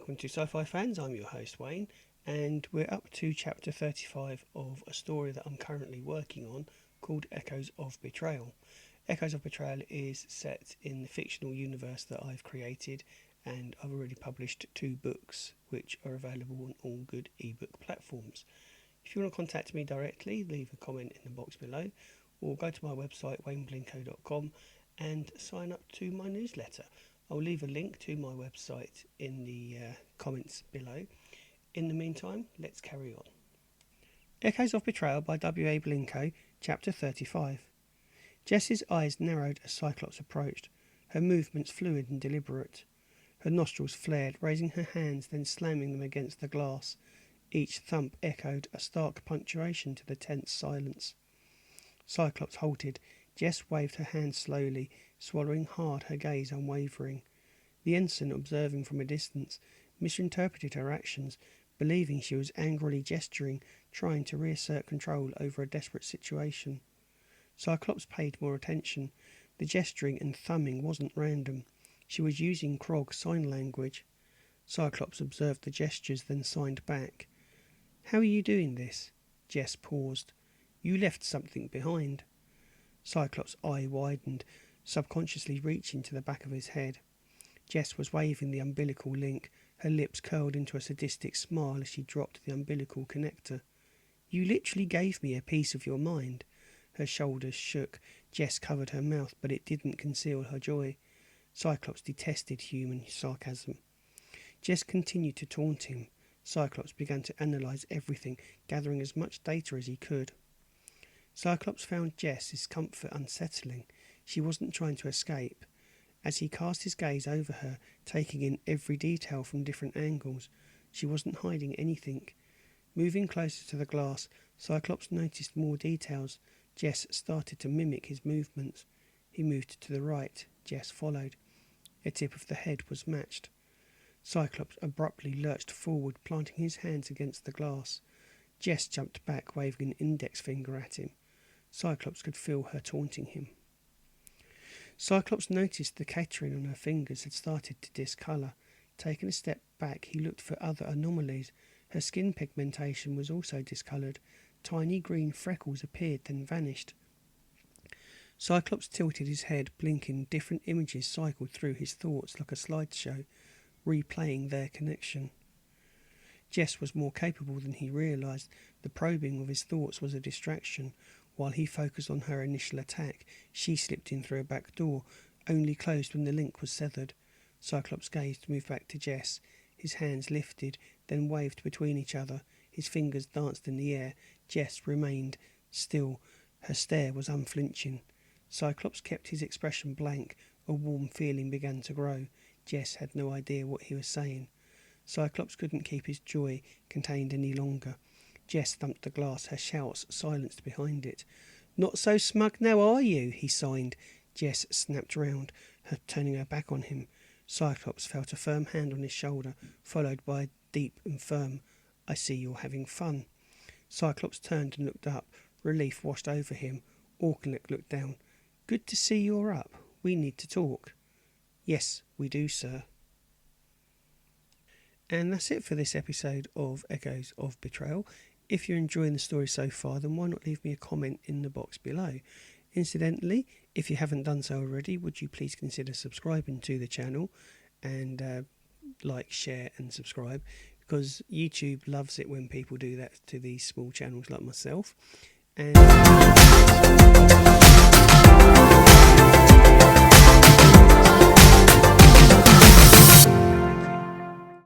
welcome to Sci-Fi Fans. I'm your host Wayne, and we're up to chapter 35 of a story that I'm currently working on called Echoes of Betrayal. Echoes of Betrayal is set in the fictional universe that I've created, and I've already published 2 books which are available on all good ebook platforms. If you want to contact me directly, leave a comment in the box below, or go to my website wayneblinko.com and sign up to my newsletter. I'll leave a link to my website in the comments below. In the meantime, let's carry on. Echoes of Betrayal by W.A. Blinko, Chapter 35. Jess's eyes narrowed as Cyclops approached, her movements fluid and deliberate. Her nostrils flared, raising her hands, then slamming them against the glass. Each thump echoed a stark punctuation to the tense silence. Cyclops halted. Jess waved her hand slowly, swallowing hard, her gaze unwavering. The ensign, observing from a distance, misinterpreted her actions, believing she was angrily gesturing, trying to reassert control over a desperate situation. Cyclops paid more attention. The gesturing and thumbing wasn't random. She was using Krog sign language. Cyclops observed the gestures, then signed back. "How are you doing this?" Jess paused. "You left something behind." Cyclops' eye widened, subconsciously reaching to the back of his head. Jess was waving the umbilical link, her lips curled into a sadistic smile as she dropped the umbilical connector. "You literally gave me a piece of your mind." Her shoulders shook. Jess covered her mouth, but it didn't conceal her joy. Cyclops detested human sarcasm. Jess continued to taunt him. Cyclops began to analyse everything, gathering as much data as he could. Cyclops found Jess's comfort unsettling. She wasn't trying to escape. As he cast his gaze over her, taking in every detail from different angles, she wasn't hiding anything. Moving closer to the glass, Cyclops noticed more details. Jess started to mimic his movements. He moved to the right. Jess followed. A tip of the head was matched. Cyclops abruptly lurched forward, planting his hands against the glass. Jess jumped back, waving an index finger at him. Cyclops could feel her taunting him. Cyclops noticed the catering on her fingers had started to discolour. Taking a step back, he looked for other anomalies. Her skin pigmentation was also discoloured. Tiny green freckles appeared, then vanished. Cyclops tilted his head, blinking. Different images cycled through his thoughts like a slideshow, replaying their connection. Jess was more capable than he realised. The probing of his thoughts was a distraction. While he focused on her initial attack, she slipped in through a back door, only closed when the link was severed. Cyclops' gaze moved back to Jess. His hands lifted, then waved between each other. His fingers danced in the air. Jess remained still. Her stare was unflinching. Cyclops kept his expression blank. A warm feeling began to grow. Jess had no idea what he was saying. Cyclops couldn't keep his joy contained any longer. Jess thumped the glass, her shouts silenced behind it. "Not so smug now, are you?" he signed. Jess snapped round, turning her back on him. Cyclops felt a firm hand on his shoulder, followed by a deep and firm, "I see you're having fun." Cyclops turned and looked up. Relief washed over him. Auchinleck looked down. "Good to see you're up. We need to talk." "Yes, we do, sir." And that's it for this episode of Echoes of Betrayal. If you're enjoying the story so far, then why not leave me a comment in the box below? Incidentally, if you haven't done so already, would you please consider subscribing to the channel and like, share and subscribe, because YouTube loves it when people do that to these small channels like myself. And